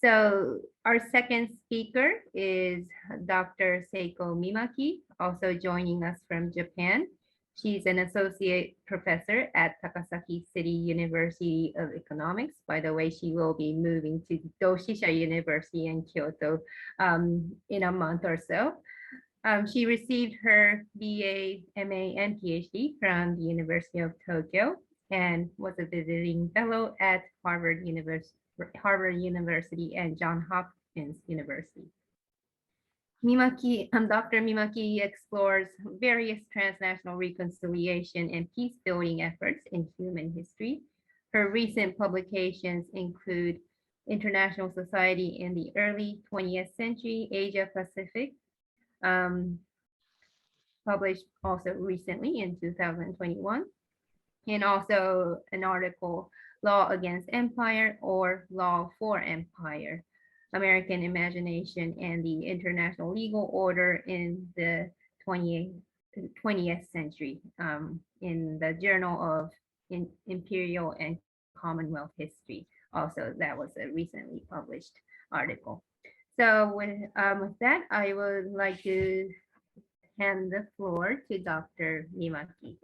So our second speaker is Dr. Seiko Mimaki, also joining us from Japan. She's an associate professor at Takasaki City University of Economics. By the way, she will be moving to Doshisha University in Kyoto in a month or so. She received her BA, MA, and PhD from the University of Tokyo and was a visiting fellow at Harvard University and Johns Hopkins University. Dr. Mimaki explores various transnational reconciliation and peace building efforts in human history. Her recent publications include International Society in the Early 20th Century, Asia Pacific, published also recently in 2021, and also an article, Law Against Empire or Law for Empire, American Imagination and the International Legal Order in the 20th century, in the Journal of Imperial and Commonwealth History. Also, that was a recently published article. So with that, I would like to hand the floor to Dr. Mimaki.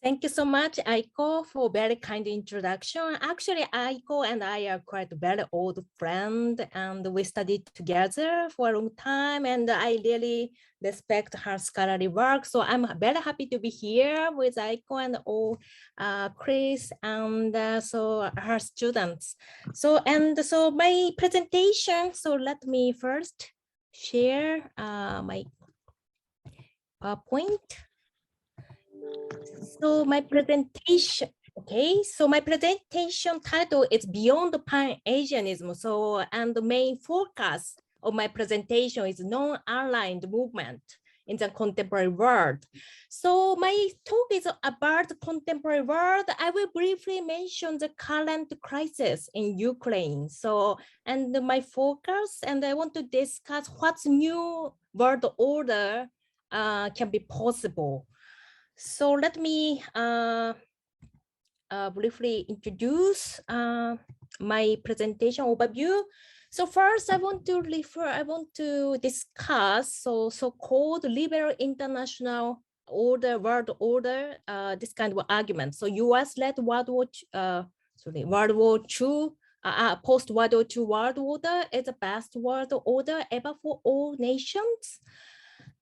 Thank you so much, Aiko, for very kind introduction. Actually, Aiko and I are quite very old friend, and we studied together for a long time, and I really respect her scholarly work. So I'm very happy to be here with Aiko and all Chris and so her students. So my presentation. So let me first share my PowerPoint. So my presentation, okay, so my presentation title is Beyond Pan-Asianism. So, and the main focus of my presentation is non-aligned movement in the contemporary world. So my talk is about the contemporary world. I will briefly mention the current crisis in Ukraine. So, and my focus, and I want to discuss what's new world order can be possible. So let me briefly introduce my presentation overview. So first, I want to discuss so-called liberal international order, world order, this kind of argument. So U.S.-led World War II, post-World War II world order is the best world order ever for all nations.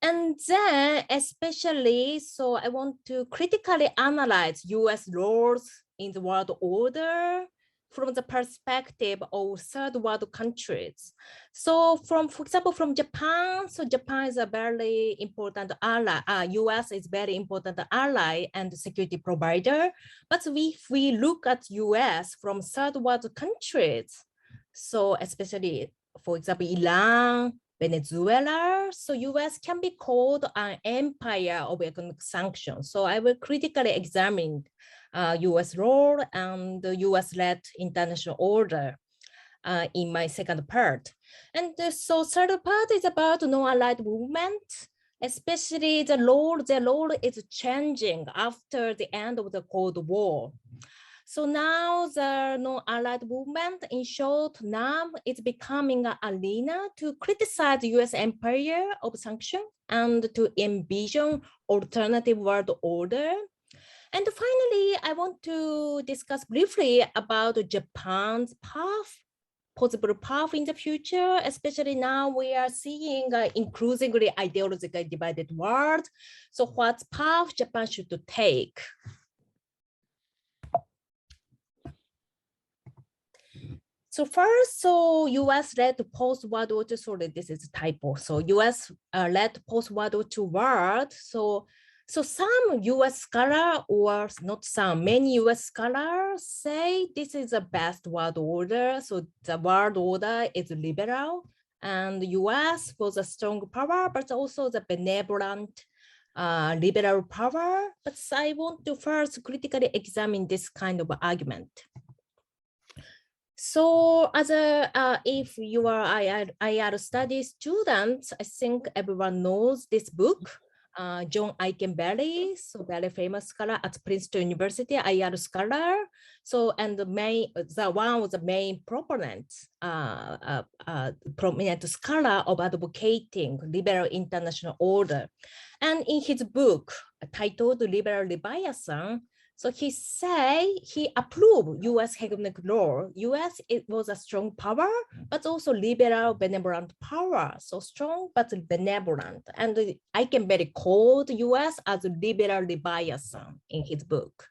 And then especially, so I want to critically analyze US roles in the world order from the perspective of third world countries. So for example, from Japan, so Japan is a very important ally, US is very important ally and security provider. But if we look at US from third world countries, so especially, for example, Iran, Venezuela, so US can be called an empire of economic sanctions. So I will critically examine US role and the US-led international order in my second part. And so third part is about non-allied movement, especially the role is changing after the end of the Cold War. So now the non-allied movement, in short, now it's becoming an arena to criticize the US empire of sanctions and to envision alternative world order. And finally, I want to discuss briefly about Japan's path, possible path in the future, especially now we are seeing an increasingly ideologically divided world. So what path Japan should take? So first, so US led post-World War II, sorry, this is a typo. So US led post-World War II world. So some US scholars, or not some, many US scholars say this is the best world order. So the world order is liberal and the US was a strong power, but also the benevolent liberal power. But I want to first critically examine this kind of argument. So as if you are IR study students, I think everyone knows this book, John Aikenberry, so very famous scholar at Princeton University, IR scholar. So, and the one was the main proponent, prominent scholar of advocating liberal international order. And in his book titled Liberal Leviathan, so he approved US hegemonic law. US, it was a strong power, but also liberal benevolent power. So strong, but benevolent. And Aikenberry called US as liberal Leviathan in his book.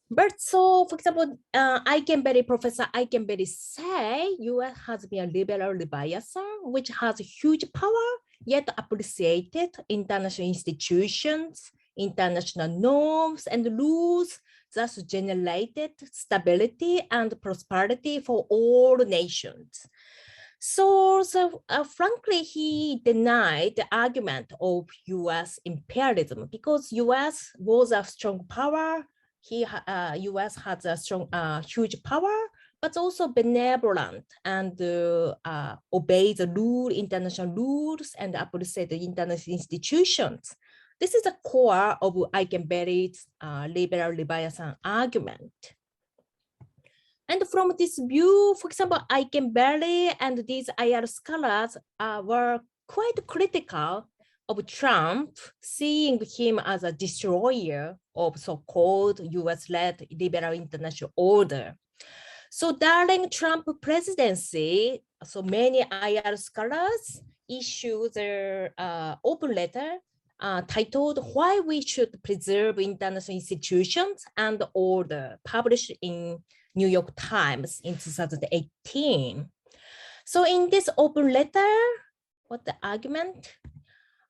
But so, for example, Professor Aikenberry say US has been a liberal Leviathan, which has huge power, yet appreciated international institutions, international norms and rules, thus generated stability and prosperity for all nations. So frankly, he denied the argument of US imperialism because US was a strong power. US has a strong, huge power, but also benevolent and obey the international rules and appreciate the international institutions. This is the core of Aikenberry's liberal Leviathan argument. And from this view, for example, Aikenberry and these IR scholars were quite critical of Trump, seeing him as a destroyer of so-called US-led liberal international order. So during Trump presidency, so many IR scholars issued their open letter titled Why We Should Preserve International Institutions and Order, published in New York Times in 2018. So in this open letter, what the argument?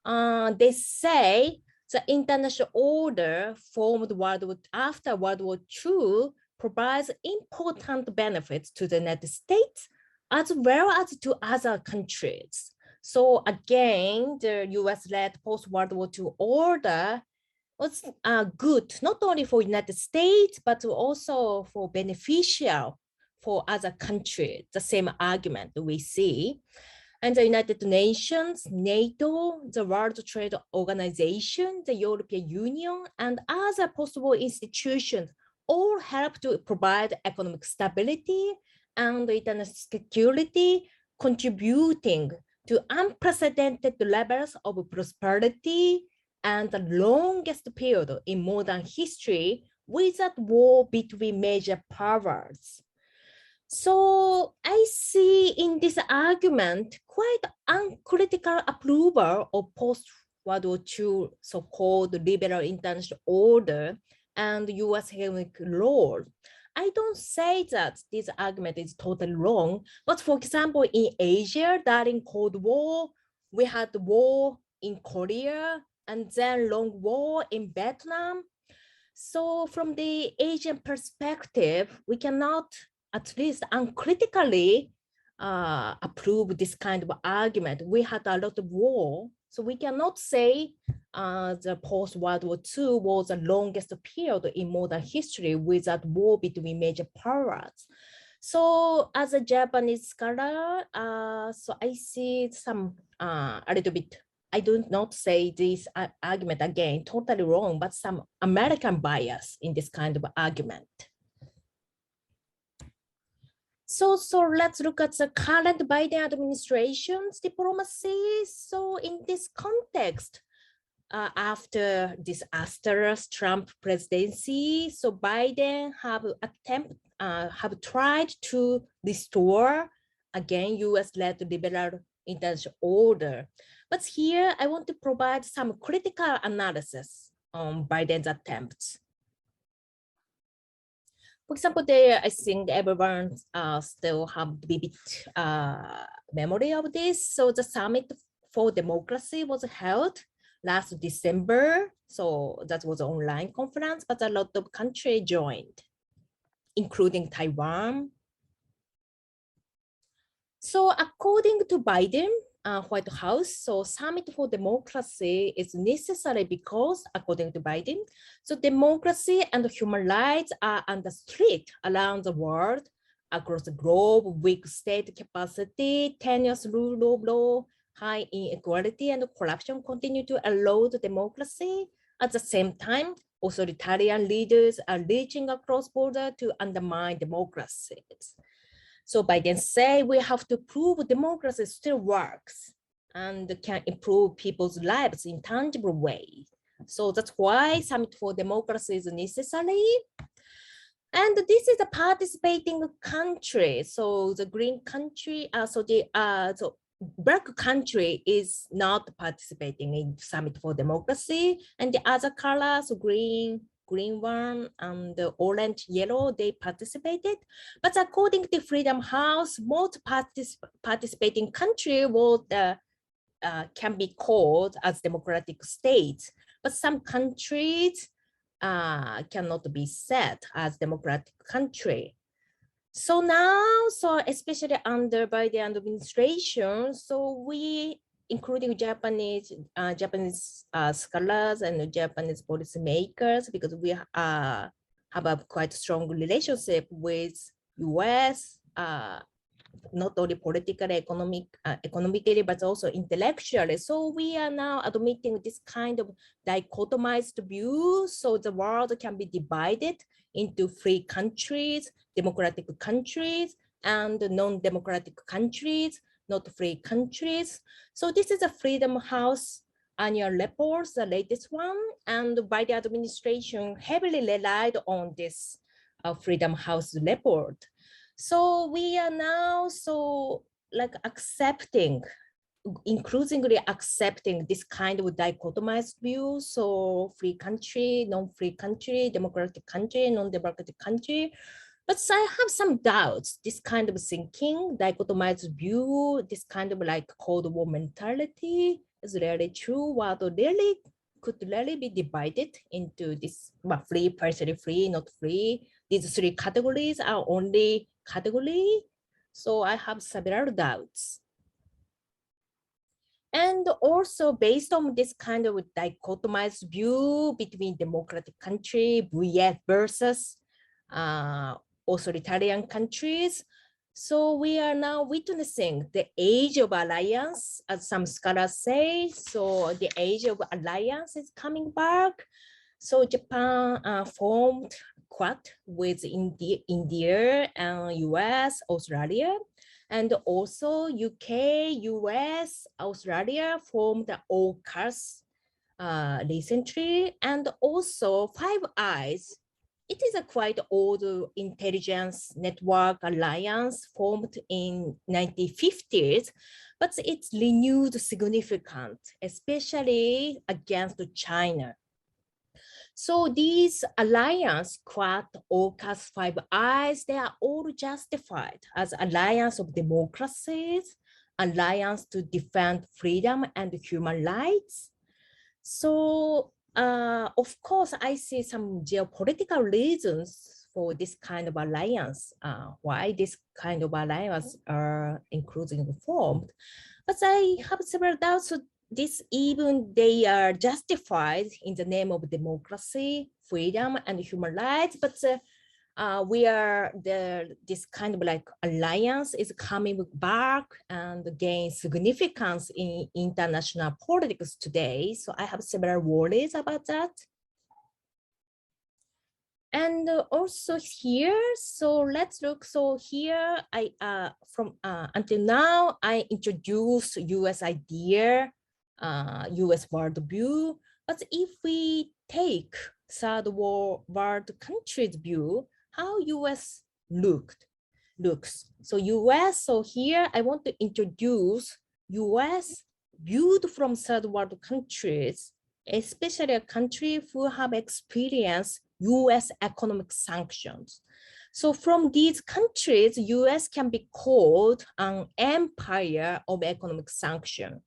They say the international order formed after World War II provides important benefits to the United States as well as to other countries. So again, the US-led post-World War II order was good, not only for United States, but also for beneficial for other countries, the same argument we see. And the United Nations, NATO, the World Trade Organization, the European Union, and other post-war institutions all help to provide economic stability and international security, contributing to unprecedented levels of prosperity and the longest period in modern history without war between major powers. So I see in this argument quite uncritical approval of post-World War II so-called liberal international order and US hegemonic law. I don't say that this argument is totally wrong, but for example, in Asia during Cold War, we had the war in Korea and then long war in Vietnam. So from the Asian perspective, we cannot at least uncritically approve this kind of argument. We had a lot of war, so we cannot say the post-World War II was the longest period in modern history without war between major powers. So as a Japanese scholar, so I see some a little bit, I do not say this argument again, totally wrong, but some American bias in this kind of argument. So let's look at the current Biden administration's diplomacy. So in this context, after disastrous Trump presidency, so Biden have tried to restore again US-led liberal international order. But here I want to provide some critical analysis on Biden's attempts. For example, I think everyone still have vivid memory of this. So the Summit for Democracy was held last December. So that was an online conference, but a lot of countries joined, including Taiwan. So according to Biden, White House, so Summit for Democracy is necessary because, according to Biden, so democracy and human rights are under threat around the world, across the globe, weak state capacity, tenuous rule of law, high inequality and corruption continue to erode democracy. At the same time, authoritarian leaders are reaching across borders to undermine democracies. So Biden say we have to prove democracy still works and can improve people's lives in tangible ways. So that's why Summit for Democracy is necessary. And this is a participating country. So the green country, so black country is not participating in Summit for Democracy, and the other colors, green one, and the orange, yellow, they participated. But according to Freedom House, most participating country will can be called as democratic states, but some countries cannot be said as democratic country. So now, so especially under Biden administration, so we, including Japanese scholars and Japanese policymakers, because we have a quite strong relationship with US, not only politically, economically, but also intellectually. So we are now admitting this kind of dichotomized view. So the world can be divided into free countries, democratic countries, and non-democratic countries, not free countries. So this is a Freedom House annual report, the latest one, and by the administration heavily relied on this Freedom House report. So we are now like increasingly accepting this kind of dichotomized view. So free country, non-free country, democratic country, non-democratic country. But I have some doubts, this kind of thinking, dichotomized view, this kind of like Cold War mentality is really true. What really could really be divided into this free, partially free, not free. These three categories are only category. So I have several doubts. And also based on this kind of dichotomized view between democratic country versus authoritarian countries. So we are now witnessing the age of alliance, as some scholars say. So the age of alliance is coming back. So Japan formed Quad with India and US, Australia. And also UK, US, Australia formed the AUKUS recently. And also Five Eyes. It is a quite old intelligence network alliance formed in 1950s, but it's renewed significant, especially against China. So these alliance, Quad, AUKUS, Five Eyes, they are all justified as alliance of democracies, alliance to defend freedom and human rights. So of course, I see some geopolitical reasons for this kind of alliance, why this kind of alliance are including formed. But I have several doubts. So this even they are justified in the name of democracy, freedom, and human rights. But this kind of like alliance is coming back and gain significance in international politics today. So I have several worries about that. And also here, so let's look. So here I from until now I introduced US idea, US worldview. But if we take third world countries view, how US looks. So US, so here I want to introduce US viewed from third world countries, especially a country who have experienced US economic sanctions. So from these countries, US can be called an empire of economic sanction.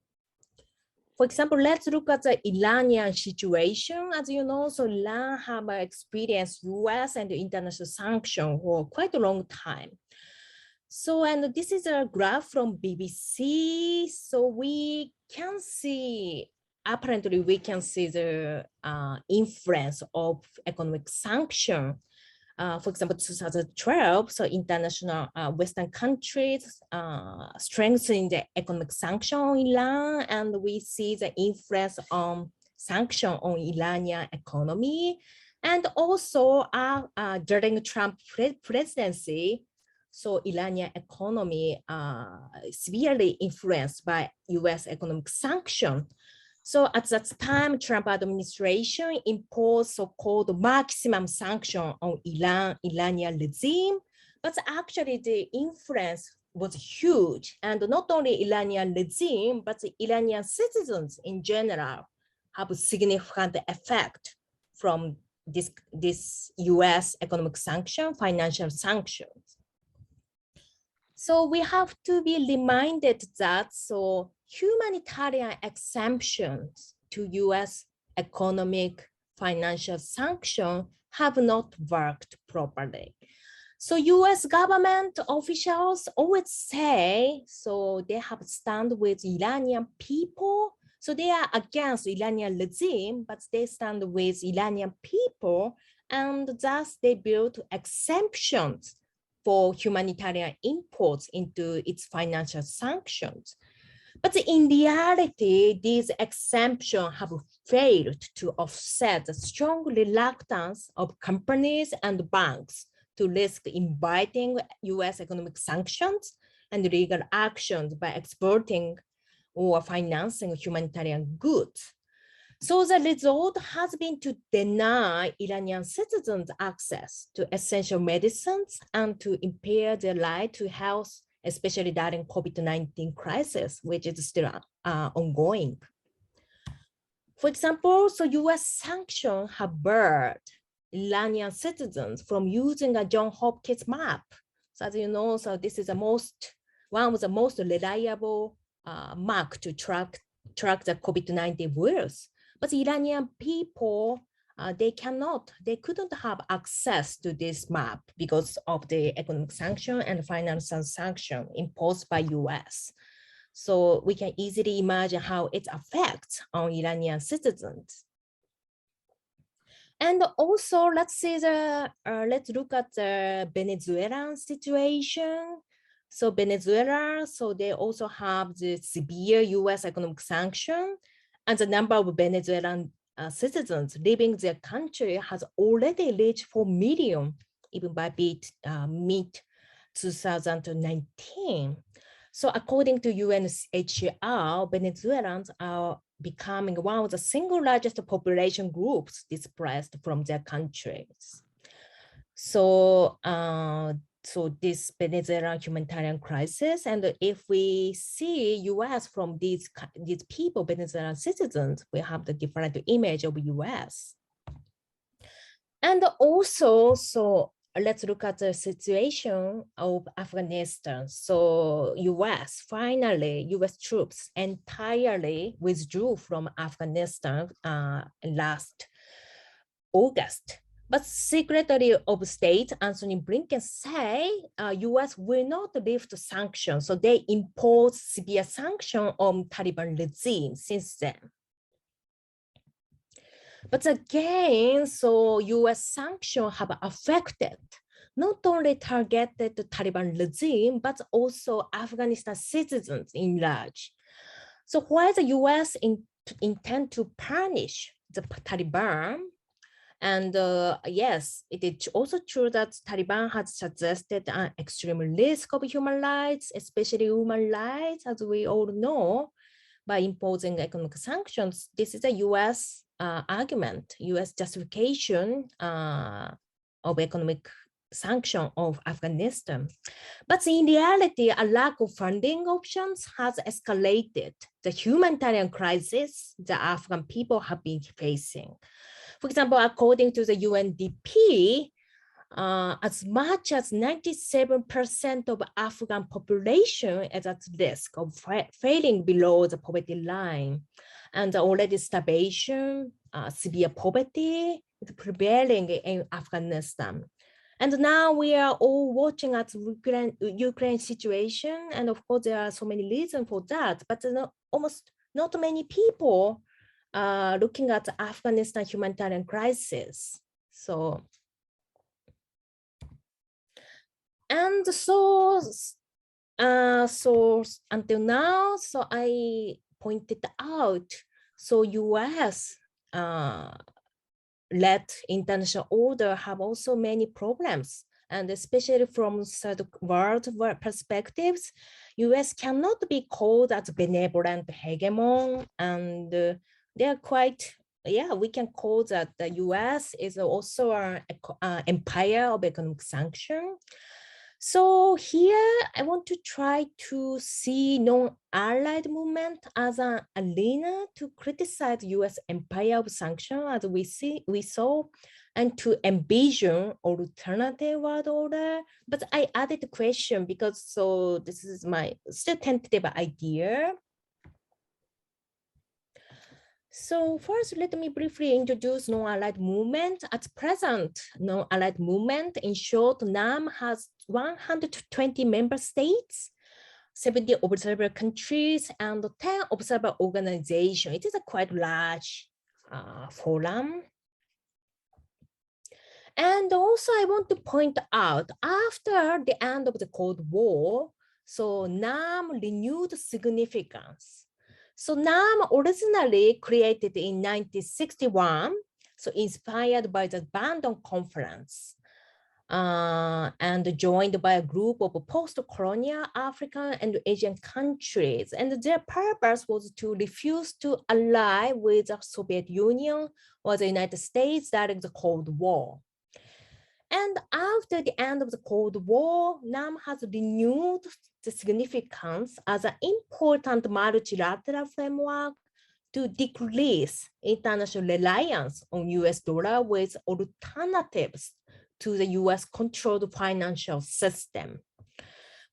For example, let's look at the Iranian situation. As you know, so Iran have experienced US and international sanction for quite a long time. So, and this is a graph from BBC. So we can see, apparently we can see the influence of economic sanction For example, 2012, so international Western countries strengthened the economic sanction on Iran, and we see the influence on sanction on Iranian economy. And also during Trump presidency, so Iranian economy severely influenced by US economic sanction. So at that time, Trump administration imposed so-called maximum sanction on Iranian regime, but actually the influence was huge. And not only Iranian regime, but the Iranian citizens in general have a significant effect from this US economic sanction, financial sanctions. So we have to be reminded that so humanitarian exemptions to US economic financial sanction have not worked properly. So US government officials always say, so they have stand with Iranian people. So they are against Iranian regime, but they stand with Iranian people, and thus they build exemptions for humanitarian imports into its financial sanctions. But in reality, these exemptions have failed to offset the strong reluctance of companies and banks to risk inviting US economic sanctions and legal actions by exporting or financing humanitarian goods. So the result has been to deny Iranian citizens access to essential medicines and to impair their right to health, especially during COVID-19 crisis, which is still ongoing. For example, so US sanctions have barred Iranian citizens from using a Johns Hopkins map. So as you know, so this is one of the most reliable map to track the COVID-19 virus. But the Iranian people, they couldn't have access to this map because of the economic sanction and financial sanction imposed by US. So we can easily imagine how it affects on Iranian citizens. And also, let's look at the Venezuelan situation. So Venezuela, so they also have the severe US economic sanction, and the number of Venezuelan citizens living their country has already reached 4 million, even by mid-2019. So according to UNHCR, Venezuelans are becoming one of the single largest population groups displaced from their countries. So, so this Venezuelan humanitarian crisis, and if we see US from these people, Venezuelan citizens, we have the different image of US. And also, so let's look at the situation of Afghanistan. So US troops entirely withdrew from Afghanistan last August. But Secretary of State Anthony Blinken say US will not lift sanctions. So they impose severe sanctions on Taliban regime since then. But again, so US sanctions have affected not only targeted the Taliban regime, but also Afghanistan citizens in large. So while the US intend to punish the Taliban, and yes, it is also true that Taliban has suggested an extreme risk of human rights, especially human rights, as we all know, by imposing economic sanctions. This is a US argument, US justification of economic sanction of Afghanistan. But in reality, a lack of funding options has escalated the humanitarian crisis the Afghan people have been facing. For example, according to the UNDP, as much as 97% of Afghan population is at risk of falling below the poverty line, and already starvation, severe poverty is prevailing in Afghanistan. And now we are all watching at Ukraine situation, and of course there are so many reasons for that, but almost not many people looking at the Afghanistan humanitarian crisis. So And so until now, so I pointed out, so US led international order have also many problems. And especially from third world perspectives, US cannot be called as benevolent hegemon, and they are quite, yeah, we can call that the US is also an empire of economic sanction. So here I want to try to see non-allied movement as an arena to criticize US empire of sanction as we saw, and to envision alternative world order. But I added the question because so this is my still tentative idea. So first, let me briefly introduce non-allied movement. At present, non-allied movement, in short, NAM has 120 member states, 70 observer countries, and 10 observer organizations. It is a quite large forum. And also I want to point out, after the end of the Cold War, so NAM renewed significance. So NAM originally created in 1961, so inspired by the Bandung Conference, and joined by a group of post-colonial African and Asian countries. And their purpose was to refuse to ally with the Soviet Union or the United States during the Cold War. And after the end of the Cold War, NAM has renewed the significance as an important multilateral framework to decrease international reliance on US dollar with alternatives to the US controlled financial system.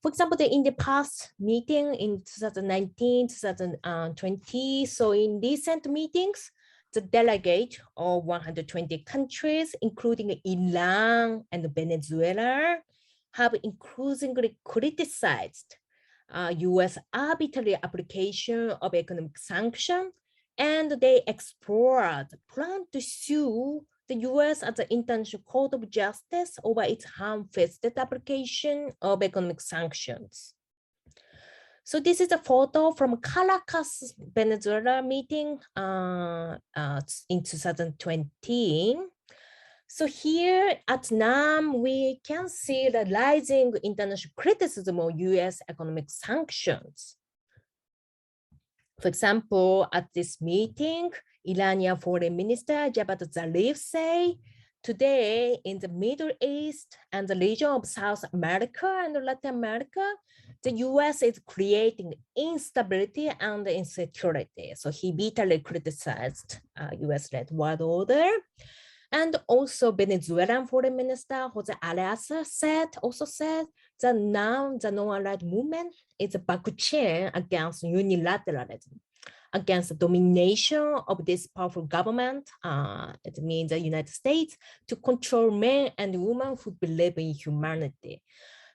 For example, in the past meeting in 2019, 2020, so in recent meetings, the delegate of 120 countries, including Iran and Venezuela, have increasingly criticized US arbitrary application of economic sanctions, and they explored plan to sue the US at the International Court of Justice over its ham-fisted application of economic sanctions. So this is a photo from Caracas, Venezuela meeting in 2020. So here at NAM, we can see the rising international criticism of US economic sanctions. For example, at this meeting, Iranian Foreign Minister Javad Zarif say, today in the Middle East and the region of South America and Latin America, the US is creating instability and insecurity. So he bitterly criticized US-led world order. And also Venezuelan Foreign Minister Jose Arias also said that now the non-allied movement is a backchain against unilateralism, against the domination of this powerful government, it means the United States, to control men and women who believe in humanity.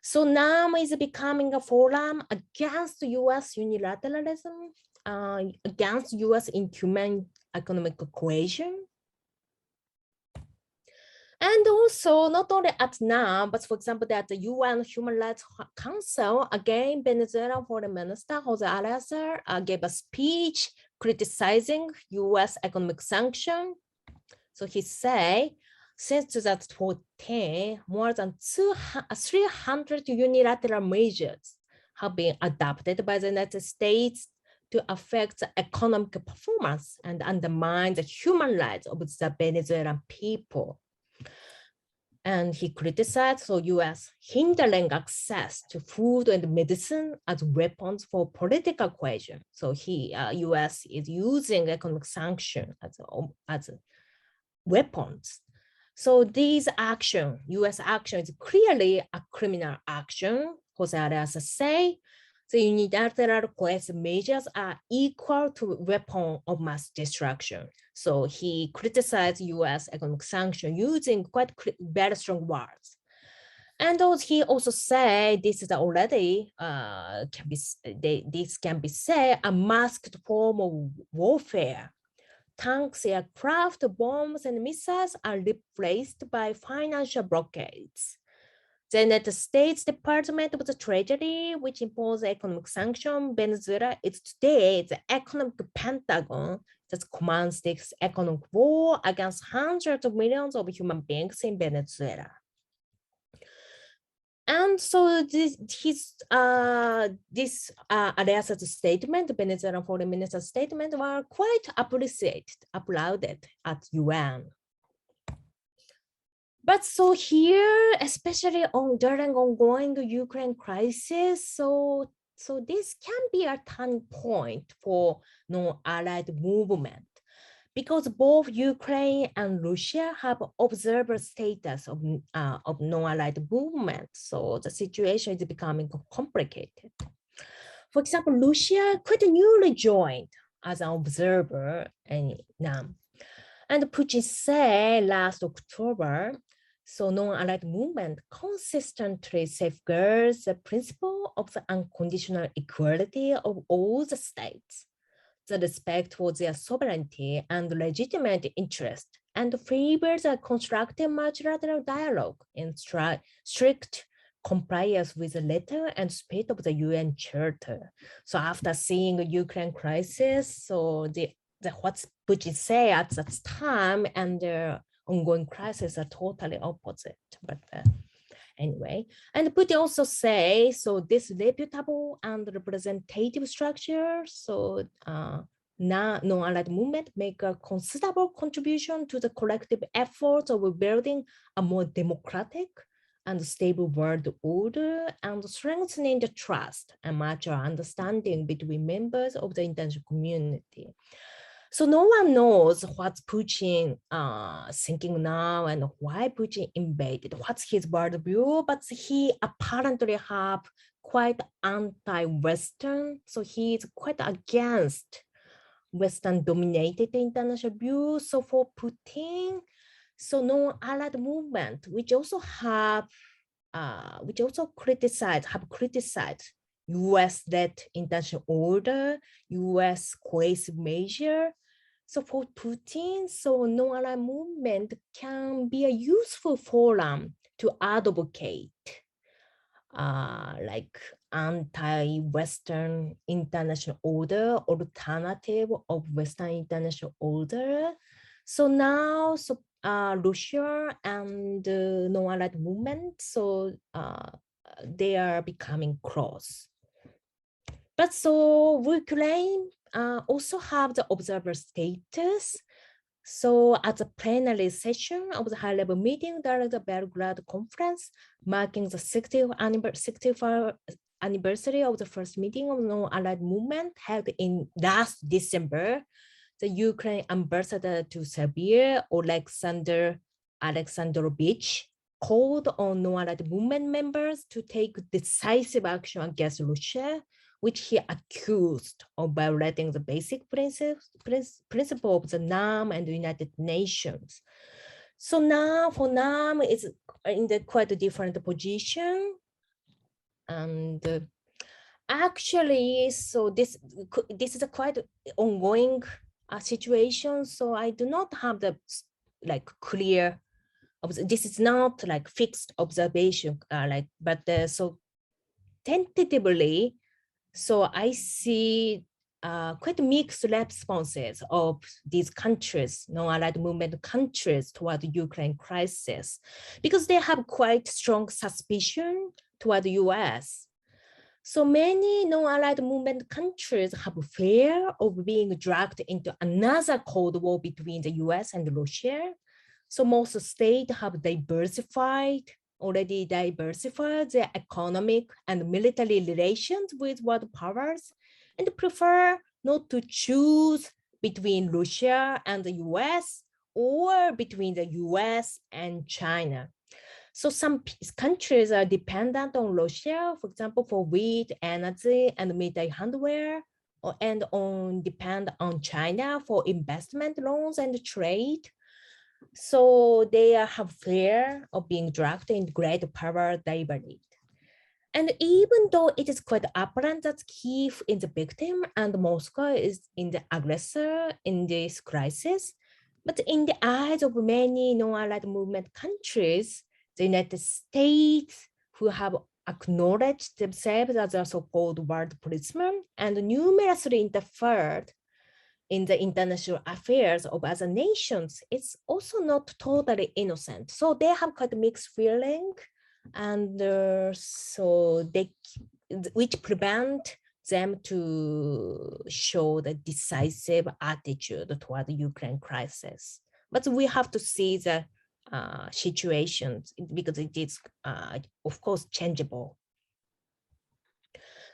So NAM is becoming a forum against US unilateralism, against US inhumane economic coercion. And also, not only at NAM, but for example, at the UN Human Rights Council, again, Venezuelan Foreign Minister Jose Arias gave a speech criticizing US economic sanction. So he said, since 2014, more than 300 unilateral measures have been adopted by the United States to affect the economic performance and undermine the human rights of the Venezuelan people. And he criticized the US hindering access to food and medicine as weapons for political coercion. So US is using economic sanction as weapons. So these action, US action is clearly a criminal action. Jose Arias say the unilateral coercive measures are equal to weapon of mass destruction. So he criticized US economic sanction using quite very strong words. And he also said this is already this can be said a masked form of warfare. Tanks, aircraft, bombs, and missiles are replaced by financial blockades. The United States Department of the Treasury, which imposed economic sanction, Venezuela is today the economic Pentagon that commands this economic war against hundreds of millions of human beings in Venezuela. And so this Arias's statement, Venezuelan foreign minister's statement, were quite applauded at UN. But so here, especially during ongoing Ukraine crisis, so this can be a turning point for non-allied movement, because both Ukraine and Russia have observer status of non-allied movement. So the situation is becoming complicated. For example, Russia quite newly joined as an observer now. And Putin said last October, so non-allied movement consistently safeguards the principle of the unconditional equality of all the states, the respect for their sovereignty and legitimate interest, and favors a constructive multilateral dialogue in strict compliance with the letter and spirit of the UN Charter. So after seeing the Ukraine crisis, so what Putin say at that time and the ongoing crisis are totally opposite. But anyway, and Putin also say, so this reputable and representative structure, so now non-allied movement make a considerable contribution to the collective efforts of building a more democratic and stable world order and strengthening the trust and mutual understanding between members of the international community. So no one knows what's Putin thinking now and why Putin invaded, what's his worldview, but he apparently have quite anti-Western, so he's quite against Western dominated international view. So for Putin, so non-allied movement, which also criticized US-led international order, US coercive measure. So for Putin, so non-allied movement can be a useful forum to advocate like anti-Western international order, alternative of Western international order. So now, Russia and non-allied movement, so they are becoming close. But so Ukraine also have the observer status. So at the plenary session of the high-level meeting during the Belgrade conference, marking the 60th anniversary of the first meeting of non-allied movement held in last December, the Ukraine ambassador to Serbia, Alexandrovich, called on non-allied movement members to take decisive action against Russia, which he accused of violating the basic principle of the NAM and the United Nations. So now for NAM, it's in the quite a different position. And actually, so this is a quite ongoing situation. So I do not have the clear, this is not like fixed observation, so tentatively, so I see quite mixed responses of these countries, non-allied movement countries toward the Ukraine crisis, because they have quite strong suspicion toward the US. So many non-allied movement countries have fear of being dragged into another Cold War between the US and Russia. So most states have already diversified their economic and military relations with world powers and prefer not to choose between Russia and the US or between the US and China. So some countries are dependent on Russia, for example, for wheat, energy, and military hardware, and depend on China for investment loans and trade. So they have fear of being dragged in great power rivalry. And even though it is quite apparent that Kyiv is the victim and Moscow is in the aggressor in this crisis, but in the eyes of many non-allied movement countries, the United States, who have acknowledged themselves as a so-called world policemen and numerously interfered in the international affairs of other nations, it's also not totally innocent. So they have quite a mixed feeling, and which prevent them to show the decisive attitude toward the Ukraine crisis. But we have to see the situation because it is, of course, changeable.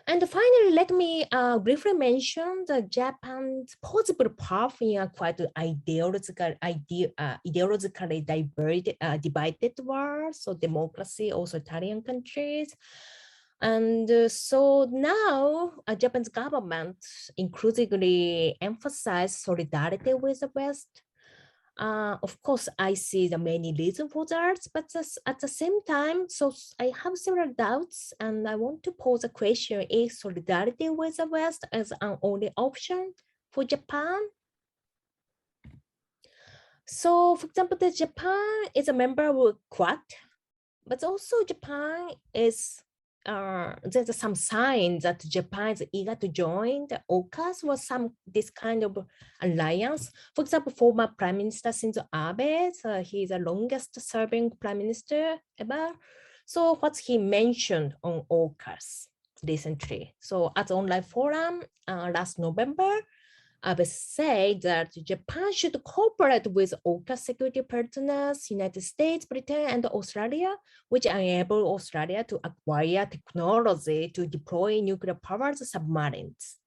And finally, let me briefly mention the Japan's possible path in a quite ideologically divided world, so democracy, authoritarian countries. And so now Japan's government increasingly emphasizes solidarity with the West. Of course, I see the many reasons for that, but at the same time, so I have several doubts, and I want to pose a question: is solidarity with the West as an only option for Japan? So, for example, Japan is a member of Quad, but also Japan is. There's some sign that Japan is eager to join the AUKUS or this kind of alliance. For example, former Prime Minister Shinzo Abe, he's the longest serving Prime Minister ever. So what he mentioned on AUKUS recently. So at the online forum last November, Abe said that Japan should cooperate with AUKUS security partners, United States, Britain, and Australia, which enable Australia to acquire technology to deploy nuclear-powered submarines.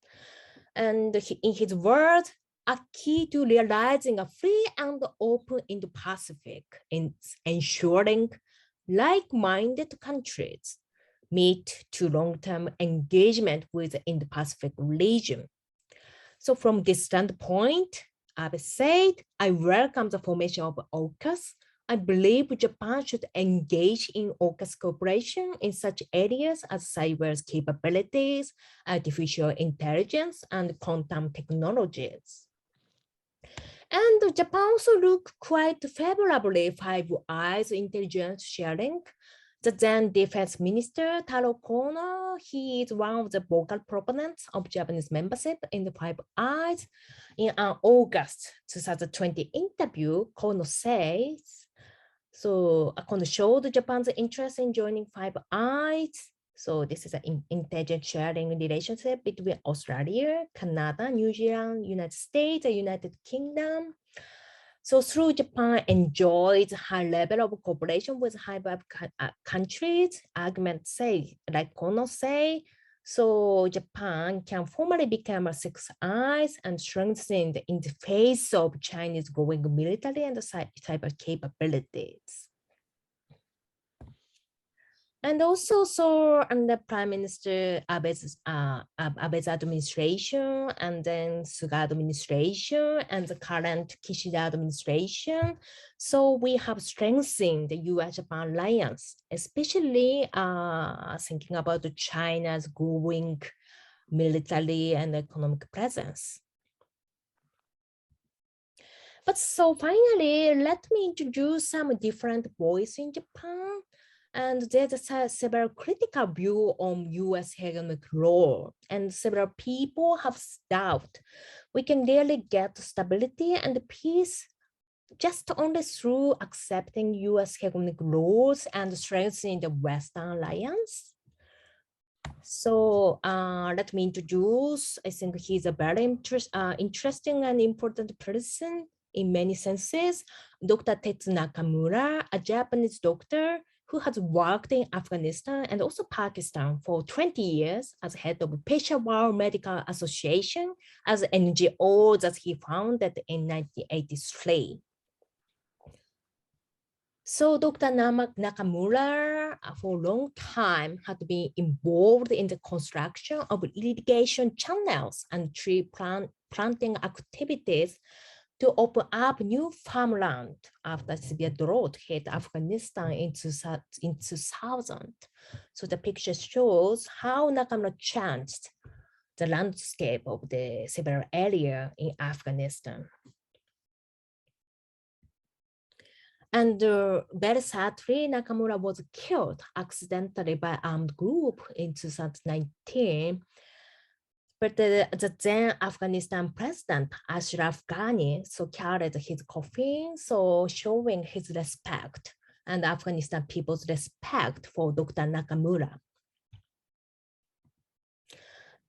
And in his words, a key to realizing a free and open Indo-Pacific is ensuring like-minded countries meet to long-term engagement with the Indo-Pacific region. So from this standpoint, Abe said, I welcome the formation of AUKUS. I believe Japan should engage in AUKUS cooperation in such areas as cyber capabilities, artificial intelligence, and quantum technologies. And Japan also looked quite favorably Five Eyes intelligence sharing. The then Defense Minister, Taro Kono, he is one of the vocal proponents of Japanese membership in the Five Eyes. In an August 2020 interview, Kono says, so Kono showed Japan's interest in joining Five Eyes. So this is an intelligence sharing relationship between Australia, Canada, New Zealand, United States, and United Kingdom. So through Japan enjoys high level of cooperation with high five countries, arguments say, like Kono say, so Japan can formally become a Six Eyes and strengthen in the face of Chinese growing military and cyber capabilities. And also, so under Prime Minister Abe's administration, and then Suga administration, and the current Kishida administration, so we have strengthened the U.S.-Japan alliance, especially thinking about China's growing military and economic presence. But so finally, let me introduce some different voices in Japan. And there's several critical views on U.S. hegemonic role, and several people have doubt we can really get stability and peace just only through accepting U.S. hegemonic roles and strengthening the Western alliance. So let me introduce, I think he's a very interesting and important person in many senses, Dr. Tetsu Nakamura, a Japanese doctor who has worked in Afghanistan and also Pakistan for 20 years as head of Peshawar Medical Association as an NGO that he founded in 1983. So Dr. Nakamura for a long time had been involved in the construction of irrigation channels and tree planting activities to open up new farmland after severe drought hit Afghanistan in 2000. So the picture shows how Nakamura changed the landscape of the several areas in Afghanistan. And very sadly, Nakamura was killed accidentally by armed group in 2019. But the then Afghanistan president, Ashraf Ghani, so carried his coffin, so showing his respect and Afghanistan people's respect for Dr. Nakamura.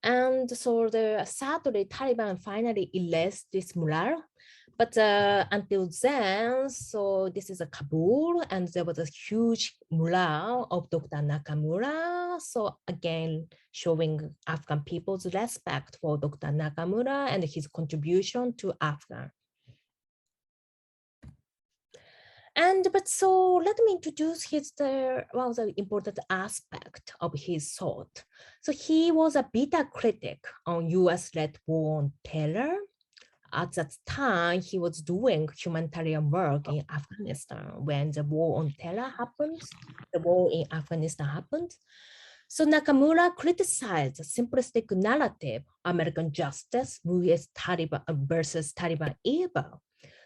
And so sadly, Taliban finally erased this mural. But until then, so this is a Kabul, and there was a huge mural of Dr. Nakamura. So again, showing Afghan people's respect for Dr. Nakamura and his contribution to Afghan. But so let me introduce one of the important aspect of his thought. So he was a bitter critic on US-led war on terror. At that time, he was doing humanitarian work in Afghanistan when the war on terror happened, the war in Afghanistan happened. So Nakamura criticized the simplistic narrative, American justice versus Taliban evil.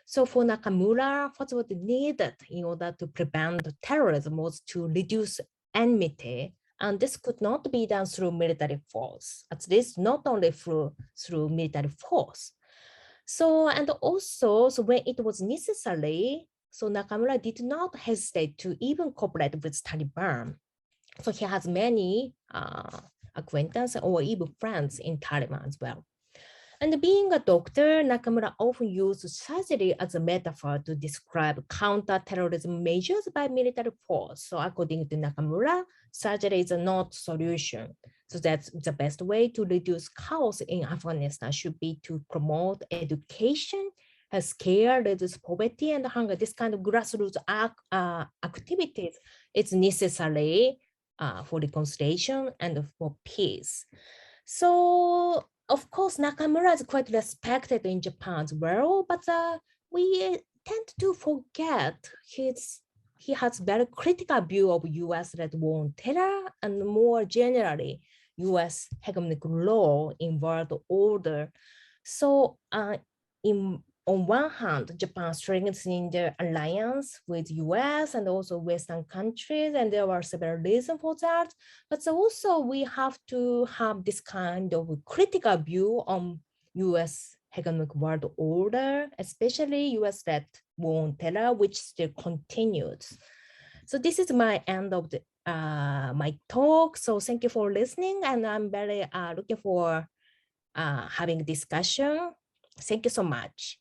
So for Nakamura, what was needed in order to prevent terrorism was to reduce enmity. And this could not be done through military force, at least not only through military force. So, and also, so when it was necessary, so Nakamura did not hesitate to even cooperate with Taliban. So he has many acquaintances or even friends in Taliban as well. And being a doctor, Nakamura often used surgery as a metaphor to describe counter-terrorism measures by military force. So according to Nakamura, surgery is not solution. So that's the best way to reduce chaos in Afghanistan should be to promote education, healthcare, reduce poverty and hunger. This kind of grassroots activities is necessary for reconciliation and for peace. So of course, Nakamura is quite respected in Japan as well, but we tend to forget he has very critical view of US-led war on terror and more generally, US hegemonic law in world order. So on one hand, Japan strengthening their alliance with US and also Western countries, and there were several reasons for that. But also we have to have this kind of critical view on US hegemonic world order, especially US-led war on terror, which still continues. So this is my end of my talk. So thank you for listening, and I'm very looking for having discussion. Thank you so much.